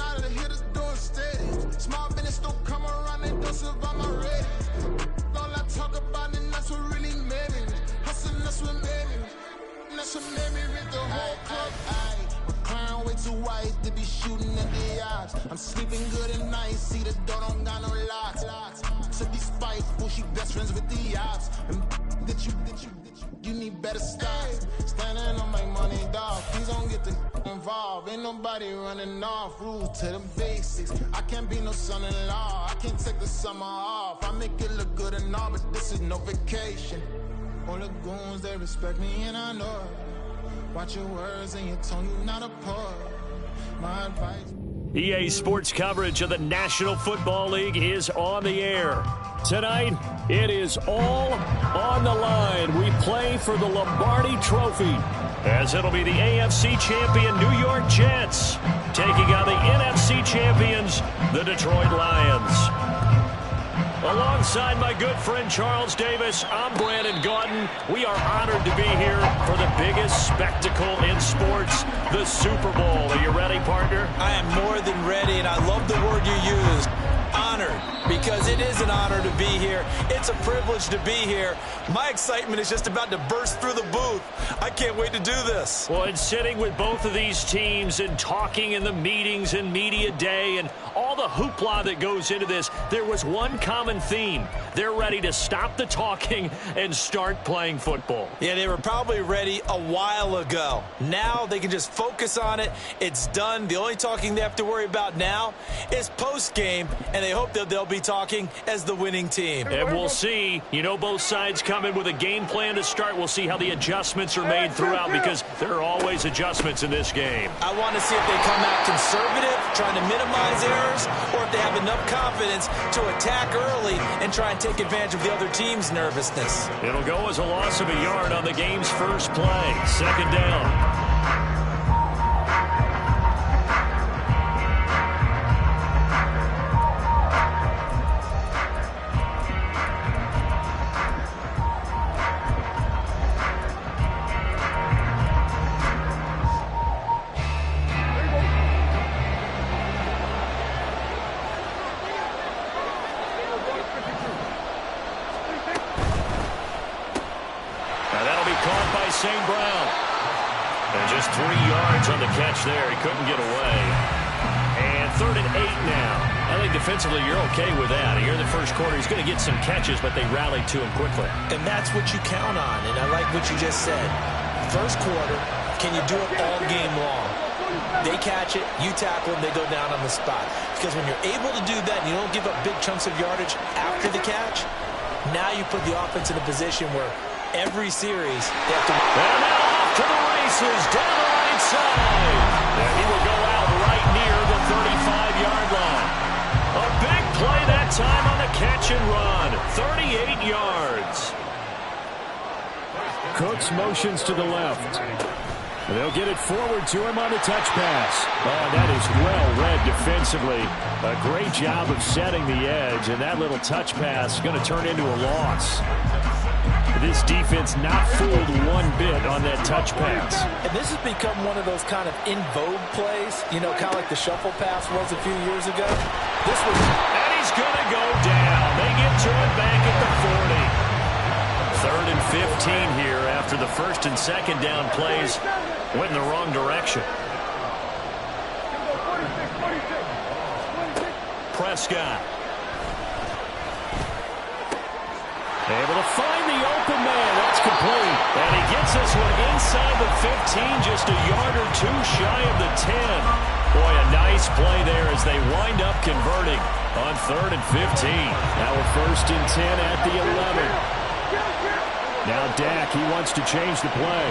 out of the hitters doing steady. Small business don't come around, they don't survive my rating. All I talk about it, that's what really made me. Hustling, that's what made me. That's what made me with the whole club. My crown way too white to be shooting at the odds. I'm sleeping good at night, see the door don't got no locks. To be spiteful, she best friends with the ops. And you need better stocks. Standing on my money, dog. Please don't get the involved. Ain't nobody running off. Rules to the basics. I can't be no son-in-law. I can't take the summer off. I make it look good and all, but this is no vacation. All the goons, they respect me and I know it. Watch your words and your tone, you not a poet. My advice. EA Sports coverage of the National Football League is on the air. Tonight, it is all on the line. We play for the Lombardi Trophy, as it'll be the AFC champion New York Jets taking on the NFC champions, the Detroit Lions. Alongside my good friend Charles Davis, I'm Brandon Gaudin. We are honored to be here for the biggest spectacle in sports, the Super Bowl. Are you ready, partner? I am more than ready, and I love the word you used. Honored, because it is an honor to be here. It's a privilege to be here. My excitement is just about to burst through the booth. I can't wait to do this. Well, and sitting with both of these teams and talking in the meetings and media day and all the hoopla that goes into this, there was one common theme. They're ready to stop the talking and start playing football. Yeah, they were probably ready a while ago. Now they can just focus on it. It's done. The only talking they have to worry about now is post-game, and they hope that they'll be talking as the winning team. And we'll see. You know, both sides come in with a game plan to start. We'll see how the adjustments are made throughout, because there are always adjustments in this game. I want to see if they come out conservative, trying to minimize errors, or if they have enough confidence to attack early and try and take advantage of the other team's nervousness. It'll go as a loss of a yard on the game's first play. Second down. St. Brown. And just 3 yards on the catch there. He couldn't get away. And 3rd and 8 now. I think defensively you're okay with that. Here in the first quarter, he's going to get some catches, but they rallied to him quickly. And that's what you count on, and I like what you just said. First quarter, can you do it all game long? They catch it, you tackle them, they go down on the spot. Because when you're able to do that and you don't give up big chunks of yardage after the catch, now you put the offense in a position where every series they have to... And now off to the races, down the right side. And he will go out right near the 35-yard line. A big play that time on the catch and run. 38 yards. Cooks motions to the left. They'll get it forward to him on the touch pass. Oh, that is well read defensively. A great job of setting the edge, and that little touch pass is going to turn into a loss. This defense not fooled one bit on that touch pass. And this has become one of those kind of in vogue plays, you know, kind of like the shuffle pass was a few years ago. This was... And he's going to go down. They get to it back at the 40. 3rd and 15 here after the first and second down plays went in the wrong direction. Prescott. Able to find the open man. That's complete. And he gets this one inside the 15, just a yard or two shy of the 10. Boy, a nice play there as they wind up converting on 3rd and 15. Now a 1st and 10 at the 11. Now Dak, he wants to change the play.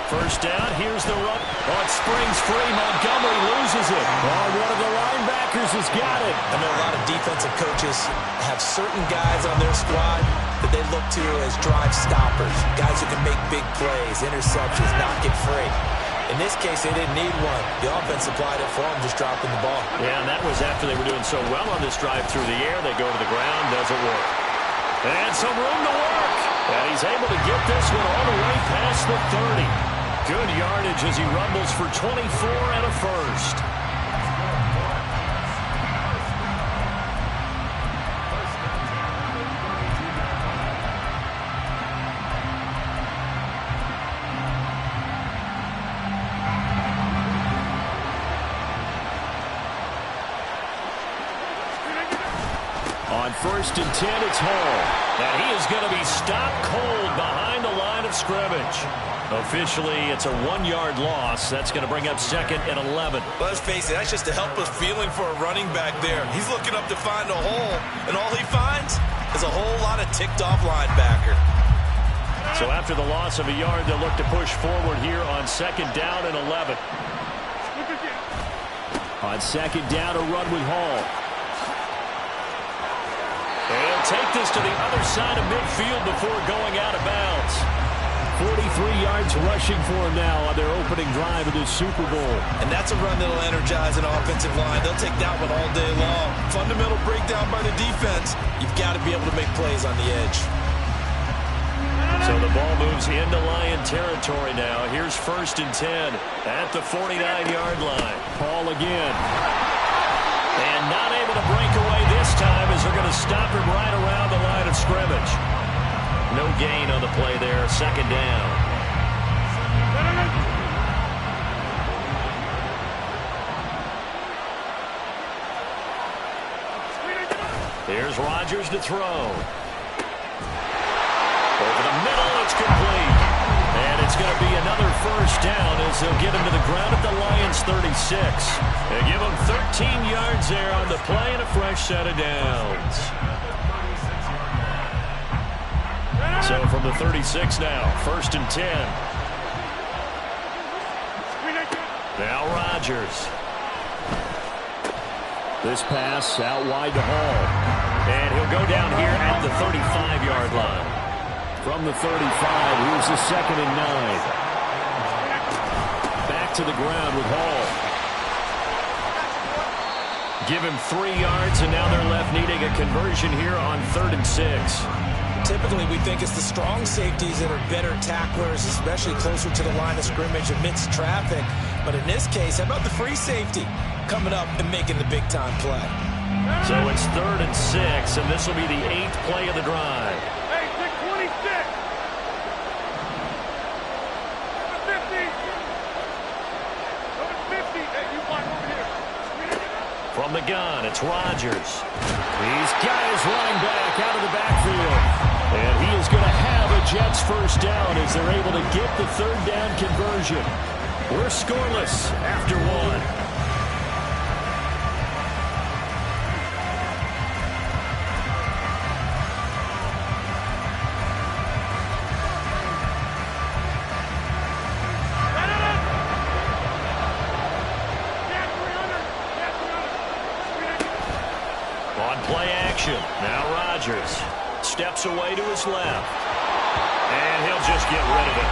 First down, here's the run. Oh, it springs free. Montgomery loses it. Oh, one of the linebackers has got it. I know a lot of defensive coaches have certain guys on their squad that they look to as drive stoppers, guys who can make big plays, interceptions, knock it free. In this case, they didn't need one. The offense supplied it for them, just dropping the ball. Yeah, and that was after they were doing so well on this drive through the air. They go to the ground, doesn't work. And some room to work. And he's able to get this one all the way past the 30. Good yardage yardage as he rumbles for 24 and a first. On 1st and 10, it's Hall. And he is going to be stopped cold behind the line of scrimmage. Officially, it's a 1-yard loss. That's going to bring up 2nd and 11. Let's face it, that's just a helpless feeling for a running back there. He's looking up to find a hole, and all he finds is a whole lot of ticked-off linebacker. So after the loss of a yard, they'll look to push forward here on 2nd down and 11. On 2nd down, a run with Hall. They'll take this to the other side of midfield before going out of bounds. 43 yards rushing for him now on their opening drive of this Super Bowl. And that's a run that'll energize an offensive line. They'll take that one all day long. Fundamental breakdown by the defense. You've got to be able to make plays on the edge. So the ball moves into Lion territory now. Here's 1st and 10 at the 49-yard line. Hall again. And not able to break away this time as they're going to stop him right around the line of scrimmage. No gain on the play there. 2nd down. Here's Rodgers to throw. Over the middle, it's complete. And it's going to be another 1st down as they'll get him to the ground at the Lions' 36. They give him 13 yards there on the play and a fresh set of downs. So from the 36 now, 1st and 10. Now Rodgers. This pass out wide to Hall. And he'll go down here at the 35-yard line. From the 35, here's the 2nd and 9. Back to the ground with Hall. Give him 3 yards, and now they're left needing a conversion here on 3rd and 6. Typically, we think it's the strong safeties that are better tacklers, especially closer to the line of scrimmage amidst traffic. But in this case, how about the free safety coming up and making the big-time play? So it's 3rd and 6, and this will be the 8th play of the drive. Hey, 626. 50. Hey, you block over here. From the gun, it's Rodgers. He's got his running back out of the backfield. And he is going to have a Jets 1st down as they're able to get the 3rd down conversion. We're scoreless after 1. Now Rodgers steps away to his left. And he'll just get rid of it.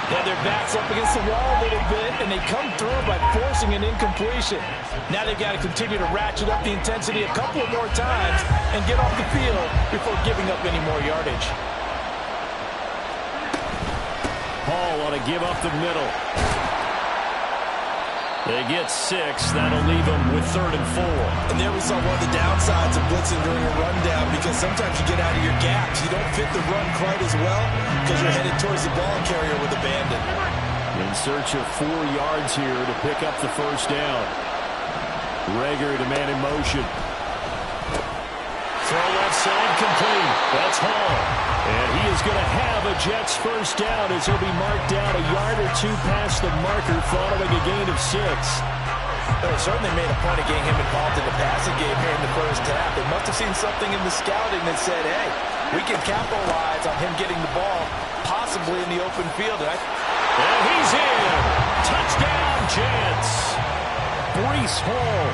Yeah, their back's up against the wall a little bit, and they come through by forcing an incompletion. Now they've got to continue to ratchet up the intensity a couple of more times and get off the field before giving up any more yardage. Hall want to give up the middle. They get 6. That'll leave them with 3rd and 4. And there we saw one of the downsides of blitzing during a rundown, because sometimes you get out of your gaps. You don't fit the run quite as well because you're headed towards the ball carrier with abandon. In search of 4 yards here to pick up the 1st down. Reagor to man in motion. Throw left side complete. That's Hall. And he is going to have a Jets 1st down as he'll be marked down a yard or 2 past the marker following a gain of 6. They certainly made a point of getting him involved in the passing game here in the 1st half. They must have seen something in the scouting that said, hey, we can capitalize on him getting the ball possibly in the open field. And he's in. Touchdown, Jets. Breece Hall.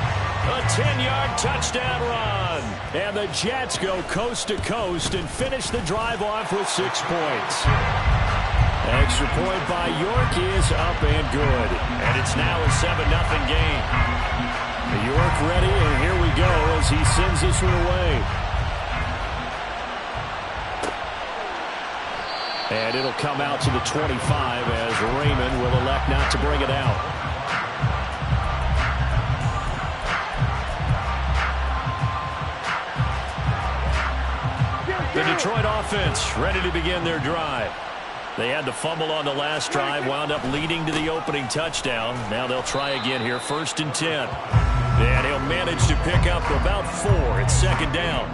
A 10-yard touchdown run. And the Jets go coast to coast and finish the drive off with 6 points. Extra point by York is up and good. And it's now a 7-0 game. York ready, and here we go as he sends this one away. And it'll come out to the 25 as Raymond will elect not to bring it out. The Detroit offense ready to begin their drive. They had the fumble on the last drive, wound up leading to the opening touchdown. Now they'll try again here, 1st and 10. And he'll manage to pick up about 4. It's 2nd down.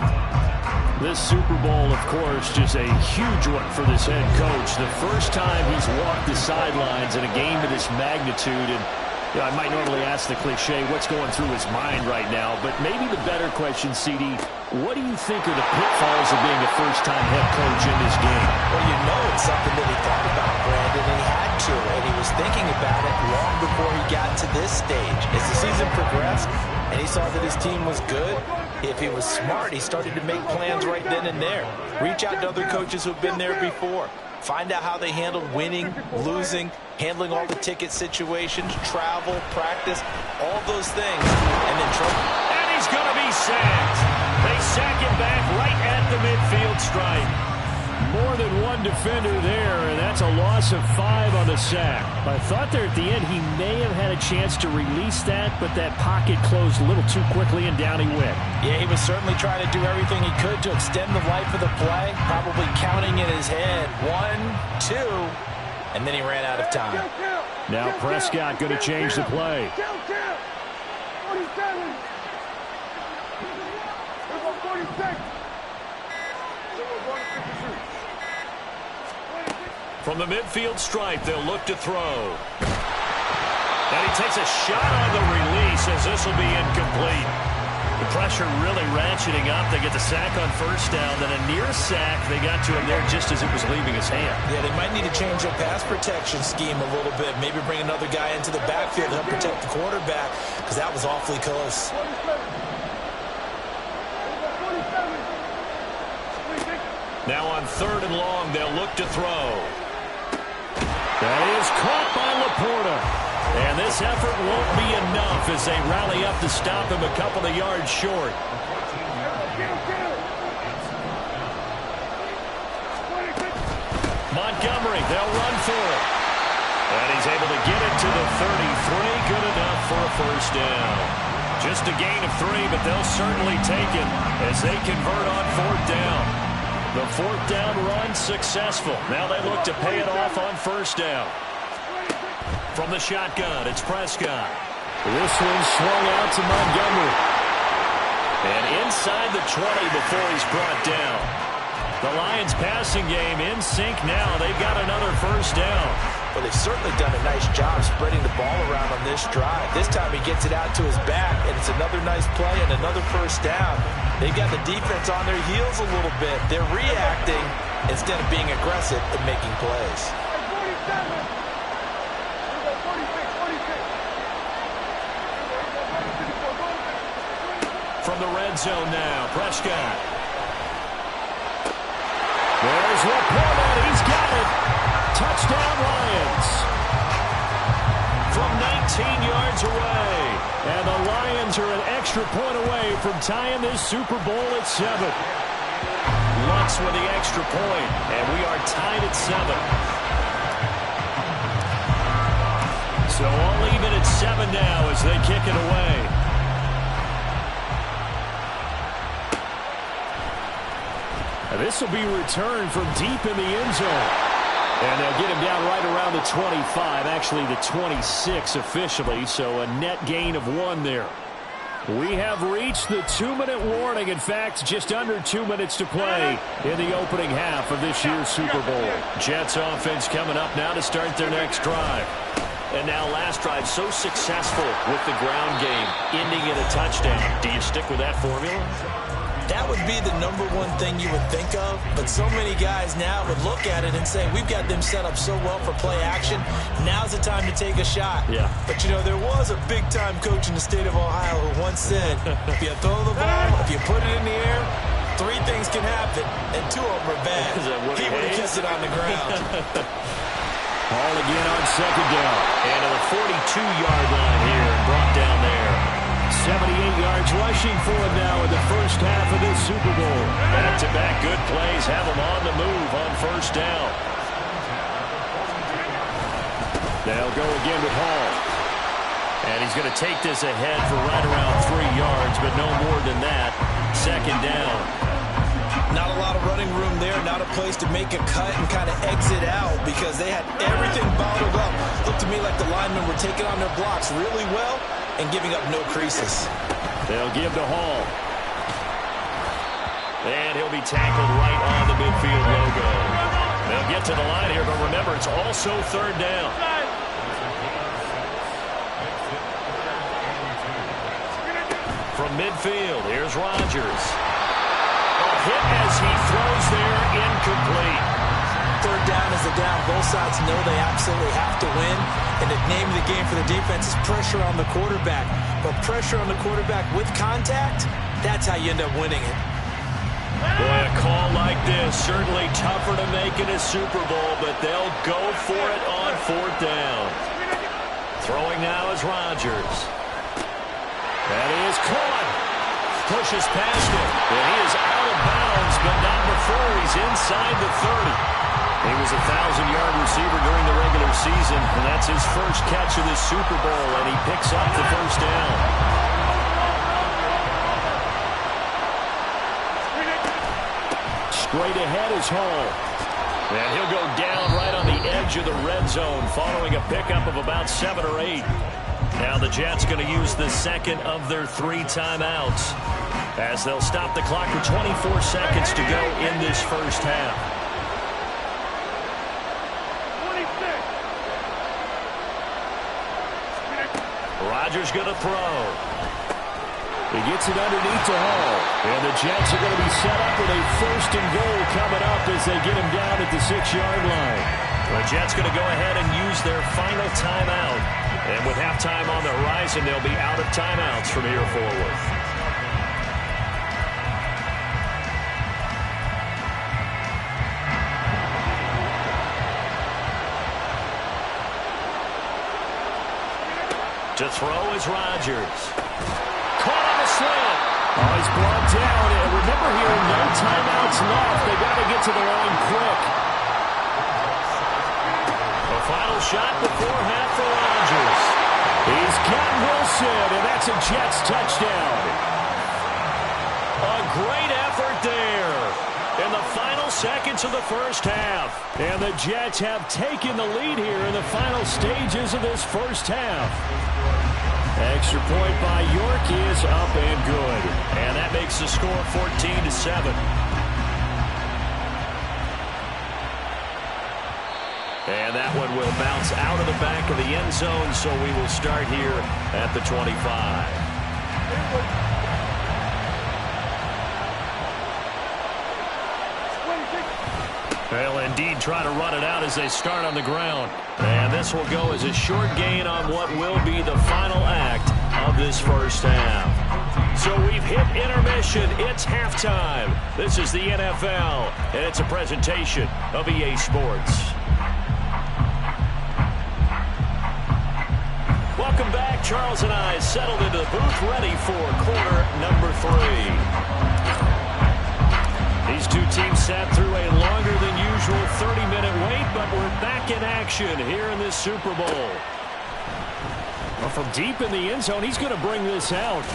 This Super Bowl, of course, just a huge one for this head coach. The first time he's walked the sidelines in a game of this magnitude. And you know, I might normally ask the cliche, what's going through his mind right now? But maybe the better question, CD, what do you think are the pitfalls of being a first-time head coach in this game? Well, you know it's something that he thought about, Brandon, and he had to, and he was thinking about it long before he got to this stage. As the season progressed, and he saw that his team was good, if he was smart, he started to make plans right then and there. Reach out to other coaches who've been there before. Find out how they handled winning, losing, handling all the ticket situations, travel, practice, all those things, and then trouble. And he's going to be sacked. They sack him back right at the midfield stripe. More than one defender there, and that's a loss of 5 on the sack. I thought there at the end he may have had a chance to release that, but that pocket closed a little too quickly, and down he went. Yeah, he was certainly trying to do everything he could to extend the life of the play, probably counting in his head 1, 2, and then he ran out of time. Now Prescott going to change the play. 46. From the midfield stripe, they'll look to throw. And he takes a shot on the release as this will be incomplete. The pressure really ratcheting up. They get the sack on 1st down, then a near sack. They got to him there just as it was leaving his hand. Yeah, they might need to change their pass protection scheme a little bit. Maybe bring another guy into the backfield to help protect the quarterback, because that was awfully close. Now on 3rd and long, they'll look to throw. That is caught by Laporta. And this effort won't be enough as they rally up to stop him a couple of yards short. Montgomery, they'll run for it. And he's able to get it to the 33. Good enough for a 1st down. Just a gain of 3, but they'll certainly take it as they convert on 4th down. The 4th down run successful. Now they look to pay it off on 1st down. From the shotgun, it's Prescott. This one swung out to Montgomery. And inside the 20 before he's brought down. The Lions passing game in sync now. They've got another 1st down. Well, they've certainly done a nice job spreading the ball around on this drive. This time he gets it out to his back, and it's another nice play and another 1st down. They've got the defense on their heels a little bit. They're reacting instead of being aggressive and making plays. From the red zone now, Prescott. There's Laporta. He's got it. Touchdown Lions. From 19 yards away. And the Lions are an extra point away from tying this Super Bowl at 7. Lutz with the extra point, and we are tied at 7. So all even at 7 now as they kick it away. And this will be returned from deep in the end zone. And they'll get him down right around the 25, actually the 26 officially, so a net gain of 1 there. We have reached the 2-minute warning. In fact, just under 2 minutes to play in the opening half of this year's Super Bowl. Jets offense coming up now to start their next drive. And now last drive so successful with the ground game, ending in a touchdown. Do you stick with that formula? That would be the number one thing you would think of, but so many guys now would look at it and say, we've got them set up so well for play action, now's the time to take a shot. Yeah. But, you know, there was a big-time coach in the state of Ohio who once said, if you throw the ball, if you put it in the air, 3 things can happen, and 2 of them are bad. He would have kissed it on the ground. Ball again on 2nd down. And to the 42-yard line here, brought down there. 78 yards rushing for him now in the first half of this Super Bowl. Back-to-back good plays have him on the move on 1st down. They'll go again with Hall. And he's going to take this ahead for right around 3 yards, but no more than that. Second down. Not a lot of running room there, not a place to make a cut and kind of exit out because they had everything bottled up. Looked to me like the linemen were taking on their blocks really well and giving up no creases. They'll give to Hall. And he'll be tackled right on the midfield logo. They'll get to the line here, but remember, it's also third down. From midfield, here's Rodgers. A hit as he throws there, incomplete. Third down is the down. Both sides know they absolutely have to win. And the name of the game for the defense is pressure on the quarterback. But pressure on the quarterback with contact, that's how you end up winning it. Boy, a call like this, certainly tougher to make in a Super Bowl, but they'll go for it on fourth down. Throwing now is Rodgers. That is caught. Pushes past him. And he is out of bounds, but not before he's inside the 30. He was a 1,000-yard receiver during the regular season, and that's his first catch of this Super Bowl, and he picks up the first down. Straight ahead is Hall. And he'll go down right on the edge of the red zone following a pickup of about 7 or 8. Now the Jets going to use the second of their 3 timeouts as they'll stop the clock with 24 seconds to go in this first half. 26. Rodgers going to throw. He gets it underneath to Hall. And the Jets are going to be set up with a first and goal coming up as they get him down at the 6-yard line. The Jets going to go ahead and use their final timeout. And with halftime on the horizon, they'll be out of timeouts from here forward. To throw is Rodgers. Caught on the slant. Oh, he's brought down. And remember here, no timeouts left. They got to get to the line quick. The final shot before half for Rodgers. He's got Wilson, and that's a Jets touchdown. A great effort there in the final seconds of the first half. And the Jets have taken the lead here in the final stages of this first half. Extra point by York is up and good. And that makes the score 14-7. And that one will bounce out of the back of the end zone, so we will start here at the 25. They'll indeed try to run it out as they start on the ground. And this will go as a short gain on what will be the final act of this first half. So we've hit intermission. It's halftime. This is the NFL, and it's a presentation of EA Sports. Welcome back. Charles and I settled into the booth ready for quarter number 3. These two teams sat through a longer than usual 30-minute wait, but we're back in action here in this Super Bowl. Well, from deep in the end zone, he's going to bring this out.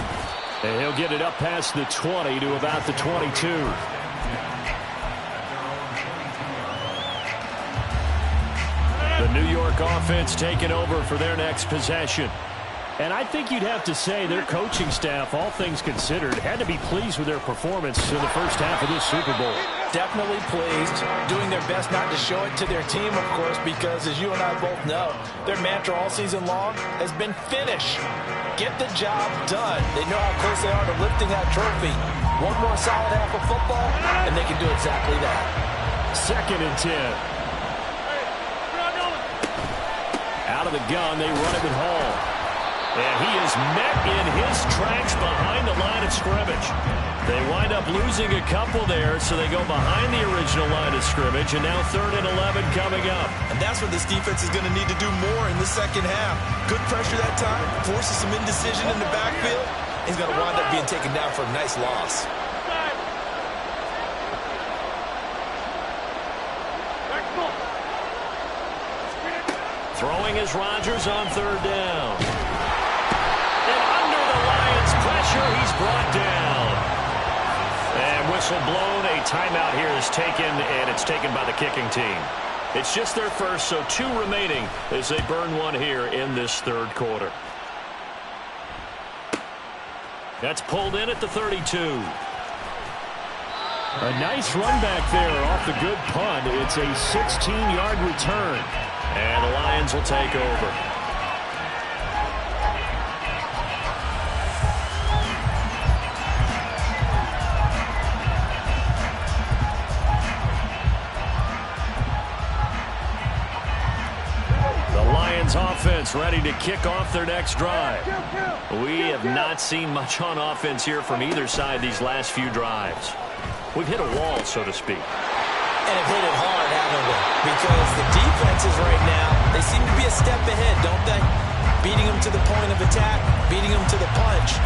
And he'll get it up past the 20 to about the 22. The New York offense taking over for their next possession. And I think you'd have to say their coaching staff, all things considered, had to be pleased with their performance in the first half of this Super Bowl. Definitely pleased, doing their best not to show it to their team, of course, because as you and I both know, their mantra all season long has been finish. Get the job done. They know how close they are to lifting that trophy. One more solid half of football, and they can do exactly that. 2nd and 10. Out of the gun, they run it with Hall. And he is met in his tracks behind the line of scrimmage. They wind up losing a couple there, so they go behind the original line of scrimmage, and now 3rd and 11 coming up. And that's what this defense is going to need to do more in the second half. Good pressure that time, forces some indecision in the backfield. He's going to wind up being taken down for a nice loss. Throwing throwing is Rodgers on third down. And under the Lions' pressure, he's brought down. And whistle blown. A timeout here is taken, and it's taken by the kicking team. It's just their first, so 2 remaining as they burn one here in this third quarter. That's pulled in at the 32. A nice run back there off the good punt. It's a 16-yard return. And the Lions will take over. Offense ready to kick off their next drive. We have not seen much on offense here from either side these last few drives. We've hit a wall, so to speak. And have hit it hard, haven't we? Because the defenses right now, they seem to be a step ahead, don't they? Beating them to the point of attack, beating them to the punch.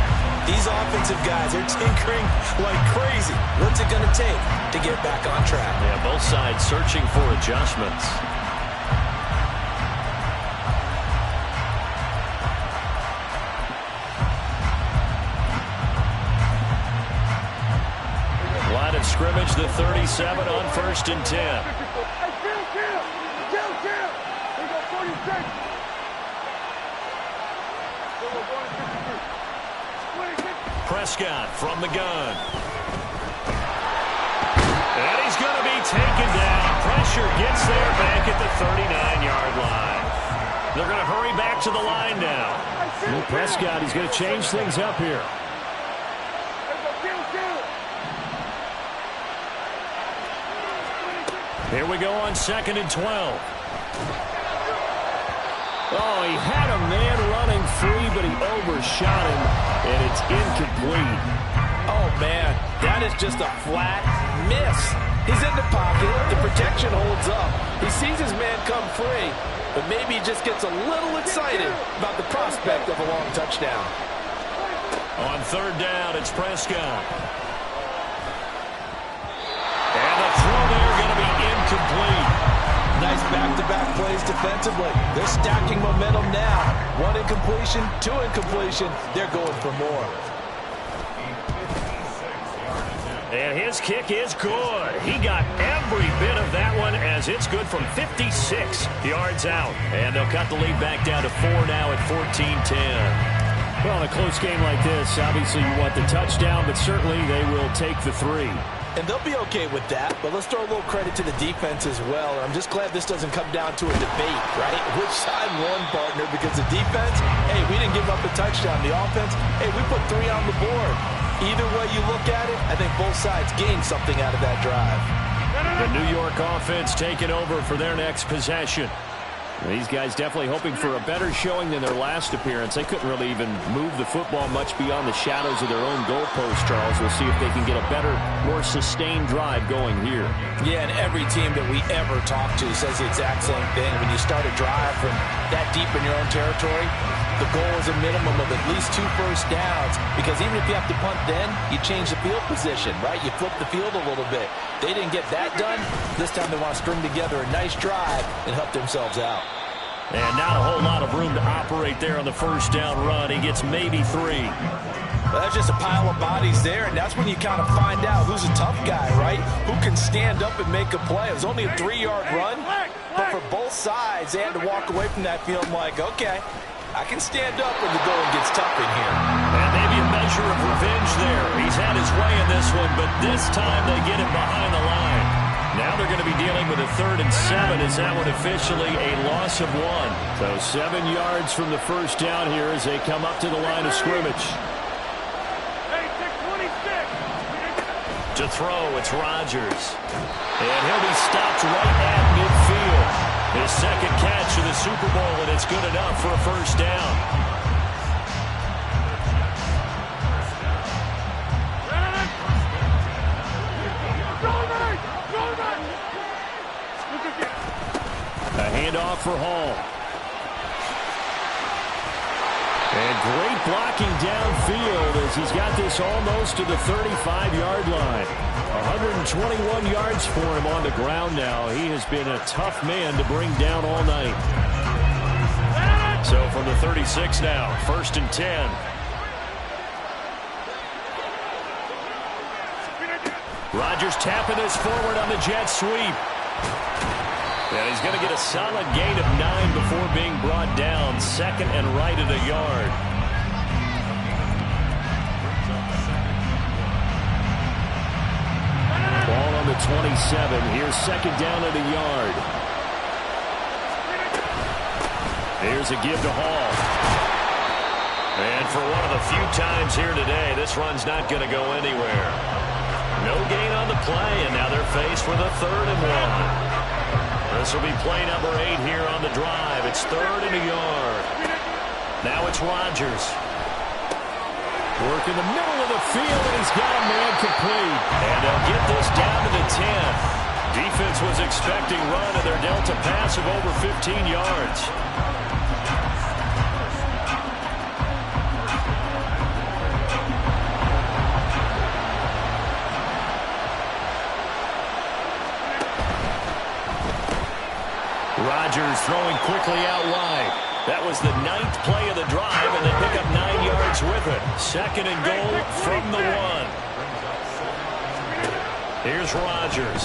These offensive guys are tinkering like crazy. What's it going to take to get back on track? Yeah, both sides searching for adjustments. Scrimmage, the 37 on 1st and 10. Prescott from the gun. And he's going to be taken down. Pressure gets there back at the 39-yard line. They're going to hurry back to the line now. Well, Prescott, he's going to change things up here. Here we go on 2nd and 12. Oh, he had a man running free, but he overshot him, and it's incomplete. Oh, man, that is just a flat miss. He's in the pocket. The protection holds up. He sees his man come free, but maybe he just gets a little excited about the prospect of a long touchdown. On 3rd down, it's Prescott. And the throw there going to be incomplete. Nice back-to-back plays defensively. They're stacking momentum now. 1 incompletion, 2 incompletion. They're going for more. And his kick is good. He got every bit of that one as it's good from 56 yards out. And they'll cut the lead back down to 4 now at 14-10. Well, in a close game like this, obviously you want the touchdown, but certainly they will take the 3. And they'll be okay with that, but let's throw a little credit to the defense as well. I'm just glad this doesn't come down to a debate, right? Which side won, partner? Because the defense, hey, we didn't give up a touchdown. The offense, hey, we put 3 on the board. Either way you look at it, I think both sides gained something out of that drive. The New York offense taking over for their next possession. These guys definitely hoping for a better showing than their last appearance. They couldn't really even move the football much beyond the shadows of their own goalpost, Charles. We'll see if they can get a better, more sustained drive going here. Yeah, and every team that we ever talk to says the exact same thing. When you start a drive from that deep in your own territory, the goal is a minimum of at least 2 first downs, because even if you have to punt then, you change the field position, right? You flip the field a little bit. They didn't get that done. This time they want to string together a nice drive and help themselves out. And not a whole lot of room to operate there on the first down run. He gets maybe 3. Well, that's just a pile of bodies there, and that's when you kind of find out who's a tough guy, right? Who can stand up and make a play. It was only a 3-yard run, but for both sides, they had to walk away from that field like, okay, I can stand up when the going gets tough in here. And maybe a measure of revenge there. He's had his way in this one, but this time they get him behind the line. Now they're going to be dealing with a 3rd and 7. Is that one officially a loss of 1? So 7 yards from the first down here as they come up to the line of scrimmage. To throw, it's Rodgers. And he'll be stopped right at midfield. His 2nd catch of the Super Bowl, and it's good enough for a first down. A handoff for Hall. And great blocking downfield as he's got this almost to the 35-yard line. 121 yards for him on the ground now. He has been a tough man to bring down all night. the 36 now. 1st and 10. Rodgers tapping this forward on the jet sweep. And he's going to get a solid gain of 9 before being brought down. 2nd and right at a yard. Ball on the 27. Here's 2nd down at a yard. Here's a give to Hall. And for one of the few times here today, this run's not going to go anywhere. No gain on the play, and now they're faced with a 3rd and 1. This will be play number 8 here on the drive. It's 3rd and a yard. Now it's Rodgers. Work in the middle of the field, and he's got a man complete. And they'll get this down to the 10. Defense was expecting run, and they're dealt a pass of over 15 yards. Rodgers throwing quickly out wide. That was the 9th play of the drive, and they pick up 9 yards with it. 2nd and goal from the 1. Here's Rodgers.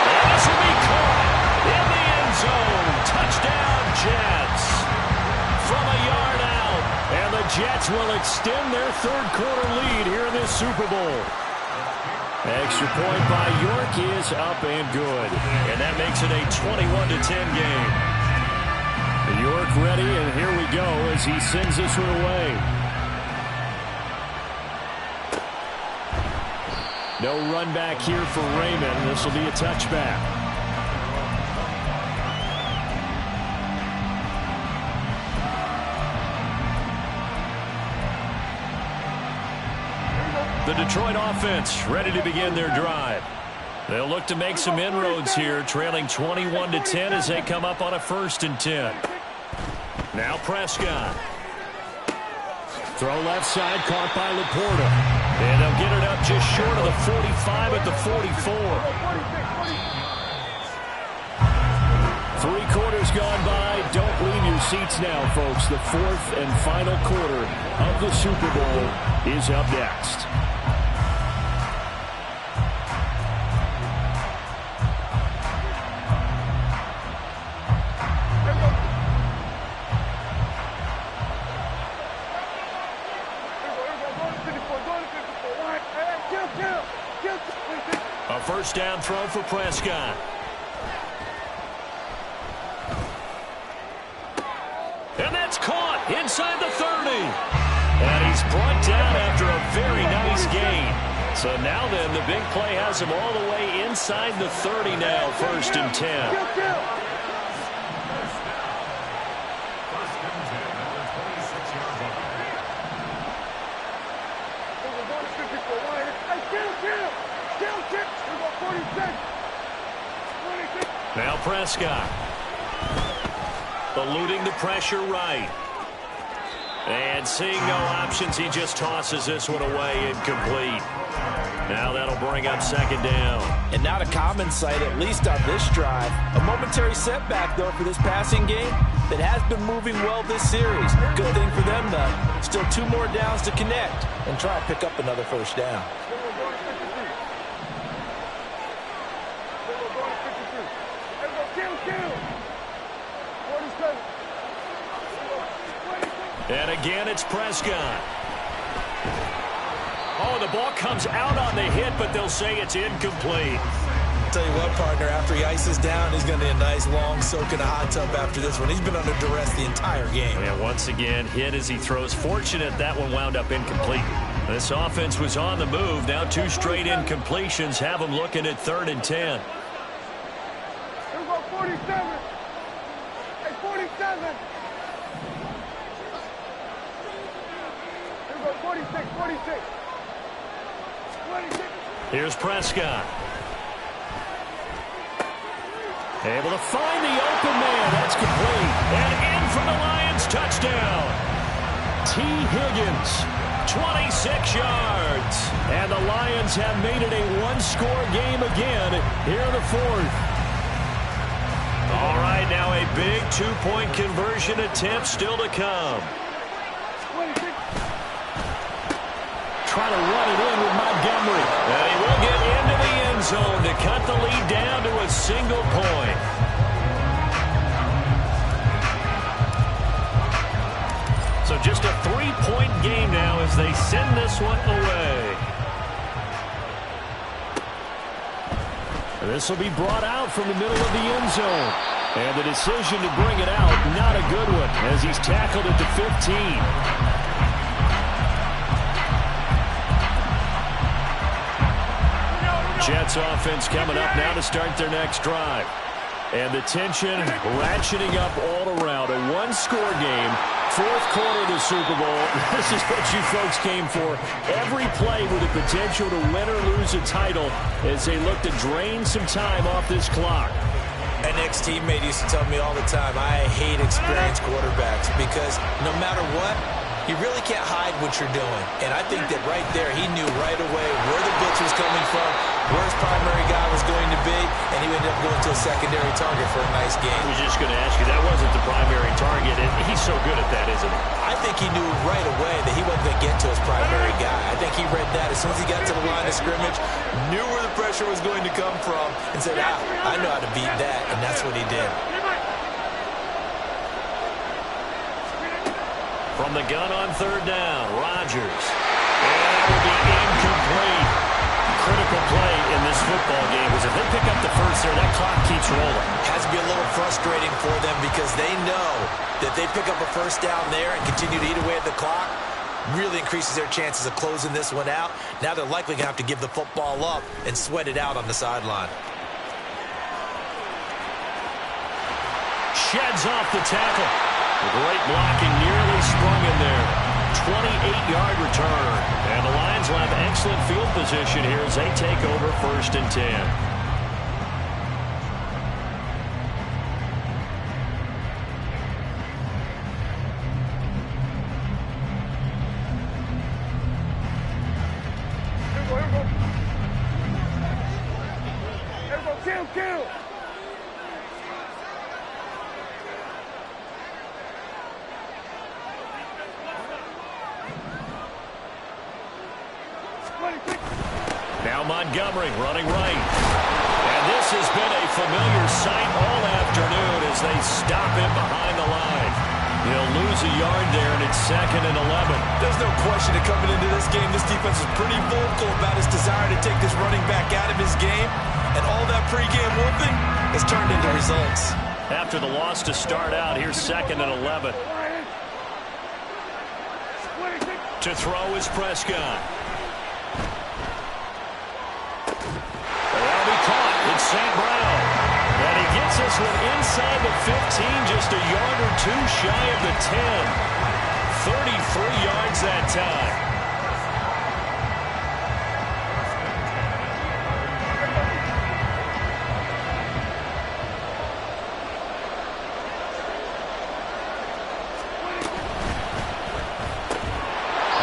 And this will be caught in the end zone. Touchdown, Jets. From a yard out. And the Jets will extend their 3rd quarter lead here in this Super Bowl. Extra point by York is up and good. And that makes it a 21-10 game. York ready, and here we go as he sends this one away. No run back here for Raymond. This will be a touchback. The Detroit offense ready to begin their drive. They'll look to make some inroads here, trailing 21-10 as they come up on a 1st and 10. Now Prescott. Throw left side, caught by Laporta. And they'll get it up just short of the 45 at the 44. 3 quarters gone by. Don't leave your seats now, folks. The 4th and final quarter of the Super Bowl is up next. A 1st down throw for Prescott. And that's caught inside the 30. And he's brought down after a very nice gain. So now then, the big play has him all the way inside the 30 now, 1st and 10. Now Prescott. Eluding the pressure right. And seeing no options, he just tosses this one away, incomplete. Now that'll bring up 2nd down. And not a common sight, at least on this drive. A momentary setback, though, for this passing game that has been moving well this series. Good thing for them, though. Still 2 more downs to connect and try to pick up another 1st down. And again, it's Prescott. Oh, the ball comes out on the hit, but they'll say it's incomplete. Tell you what, partner, after he ices down, he's going to need a nice long soak in a hot tub after this one. He's been under duress the entire game. And once again, hit as he throws. Fortunate that one wound up incomplete. This offense was on the move. Now 2 straight incompletions have them looking at 3rd and 10. Here we go, 47. Hey, 47. 46, 46. 26. Here's Prescott. Able to find the open man. That's complete. And in for the Lions touchdown. T. Higgins, 26 yards. And the Lions have made it a 1-score game again here in the 4th. All right, right, now a big two-point conversion attempt still to come. Trying to run it in with Montgomery. And he will get into the end zone to cut the lead down to a single point. So just a 3-point game now as they send this one away. This will be brought out from the middle of the end zone. And the decision to bring it out, not a good one, as he's tackled at the 15. Jets offense coming up now to start their next drive. And the tension ratcheting up all around. A one-score game, fourth quarter of the Super Bowl. This is what you folks came for. Every play with the potential to win or lose a title as they look to drain some time off this clock. An ex-teammate used to tell me all the time, I hate experienced quarterbacks because no matter what, you really can't hide what you're doing. And I think that right there, he knew right away where the blitz was coming from, where his primary guy was going to be, and he ended up going to a secondary target for a nice game. I was just going to ask you, that wasn't the primary target, and he's so good at that, isn't he? I think he knew right away that he wasn't going to get to his primary guy. I think he read that as soon as he got to the line of scrimmage, knew where the pressure was going to come from, and said, I know how to beat that, and that's what he did. From the gun on third down, Rodgers. And that will be incomplete. Critical play in this football game was if they pick up the first there, that clock keeps rolling. Has to be a little frustrating for them because they know that they pick up a first down there and continue to eat away at the clock, really increases their chances of closing this one out. Now they're likely going to have to give the football up and sweat it out on the sideline. Sheds off the tackle. Great blocking, nearly sprung in there. 28-yard return. And the Lions will have excellent field position here as they take over 1st and 10. Here we go. Kill. Now Montgomery running right. And this has been a familiar sight all afternoon as they stop him behind the line. He'll lose a yard there, and it's 2nd and 11. There's no question that coming into this game, this defense is pretty vocal about his desire to take this running back out of his game. And all that pregame whooping has turned into results. After the loss to start out, here's 2nd and 11. To throw is Prescott. That'll be caught. It's St. Brown. And he gets this one inside the 15, just a yard or two shy of the 10. 33 yards that time.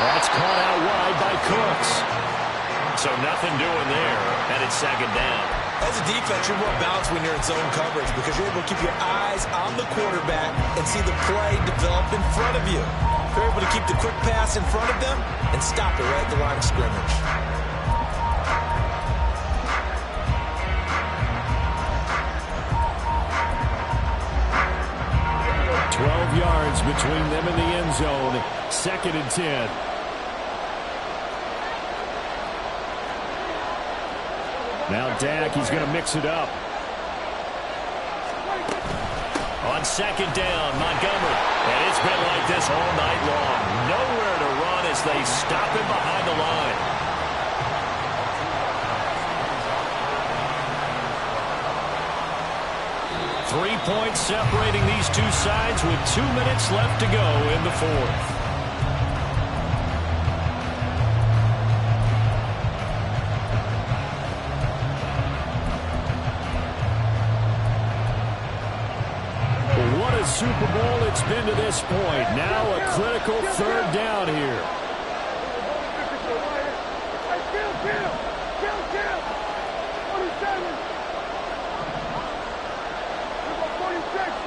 That's caught out wide by Cooks. So nothing doing there, and it's 2nd down. As a defense, you're more balanced when you're in zone coverage because you're able to keep your eyes on the quarterback and see the play develop in front of you. You're able to keep the quick pass in front of them and stop it right at the line of scrimmage. Yards between them and the end zone. 2nd and 10. Now Dak, he's going to mix it up. On 2nd down, Montgomery. And it's been like this all night long. Nowhere to run as they stop him behind the line. Three points separating these two sides with 2 minutes left to go in the 4th. What a Super Bowl it's been to this point. Now a critical 3rd down here. Kill. 47. 46.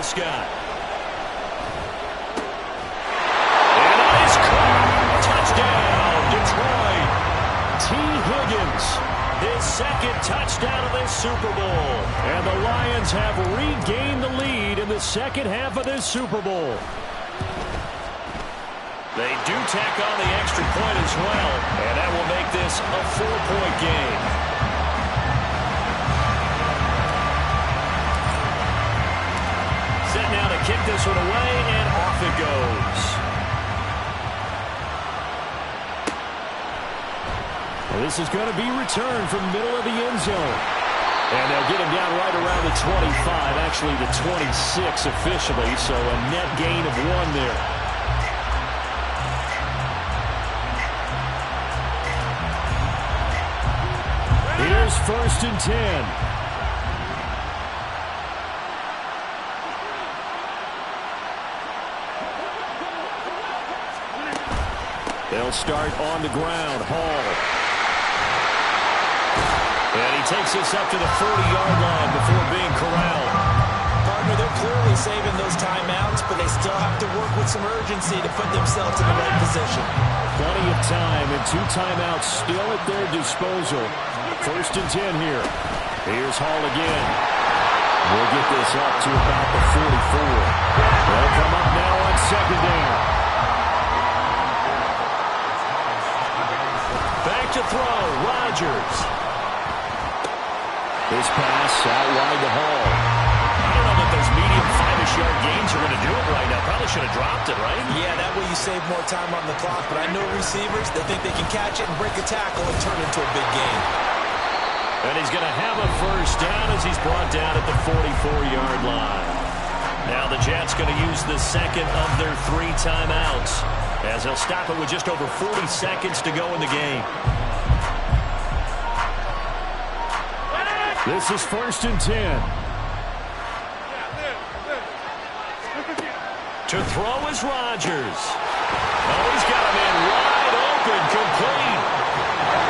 Prescott. And nice caught. Touchdown, Detroit. T. Higgins, his second touchdown of this Super Bowl. And the Lions have regained the lead in the second half of this Super Bowl. They do tack on the extra point as well, and that will make this a 4-point game. Set now to kick this one away, and off it goes. Well, this is going to be returned from the middle of the end zone. And they'll get him down right around the 25, actually the 26 officially, so a net gain of 1 there. Here's 1st and 10. They'll start on the ground. Hall. And he takes this up to the 40-yard line before being corralled. Partner, they're clearly saving those timeouts, but they still have to work with some urgency to put themselves in the right position. Plenty of time and 2 timeouts still at their disposal. 1st and 10 here. Here's Hall again. We'll get this up to about the 44. They'll come up now on 2nd down. Back to throw. Rodgers. This pass out wide to Hall. I don't know that those medium 5-ish yard gains are going to do it right now. Probably should have dropped it, right? Yeah, that way you save more time on the clock. But I know receivers, they think they can catch it and break a tackle and turn it into a big game. And he's going to have a 1st down as he's brought down at the 44-yard line. Now the Jets going to use the second of their 3 timeouts as they'll stop it with just over 40 seconds to go in the game. This is 1st and 10. To throw is Rodgers. Oh, he's got a man wide open, complete.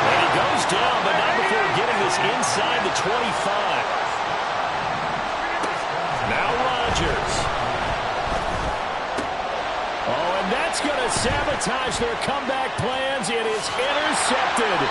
And he goes down, but not before getting this inside the 25. Now Rodgers. Oh, and that's going to sabotage their comeback plans. It is intercepted.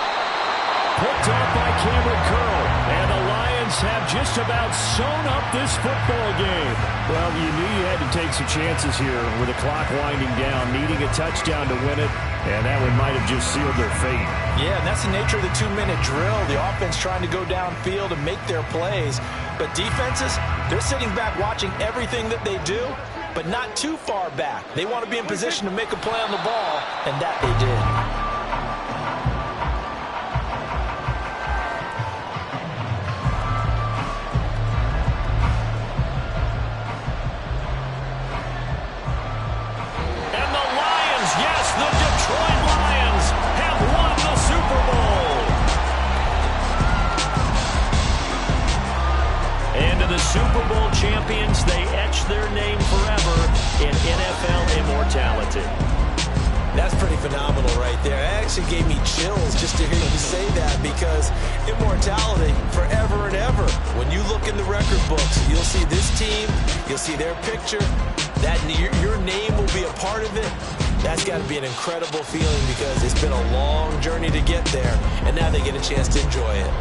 Picked off by Cameron Curl. And the Lions have just about sewn up this football game. Well, you knew you had to take some chances here with the clock winding down, needing a touchdown to win it, and that one might have just sealed their fate. Yeah, and that's the nature of the 2-minute drill. The offense trying to go downfield and make their plays. But defenses, they're sitting back watching everything that they do, but not too far back. They want to be in position to make a play on the ball, and that they did. Super Bowl champions, they etch their name forever in NFL immortality. That's pretty phenomenal right there. It actually gave me chills just to hear you say that, because immortality forever and ever. When you look in the record books, you'll see this team, you'll see their picture, that your name will be a part of it. That's got to be an incredible feeling, because it's been a long journey to get there, and now they get a chance to enjoy it.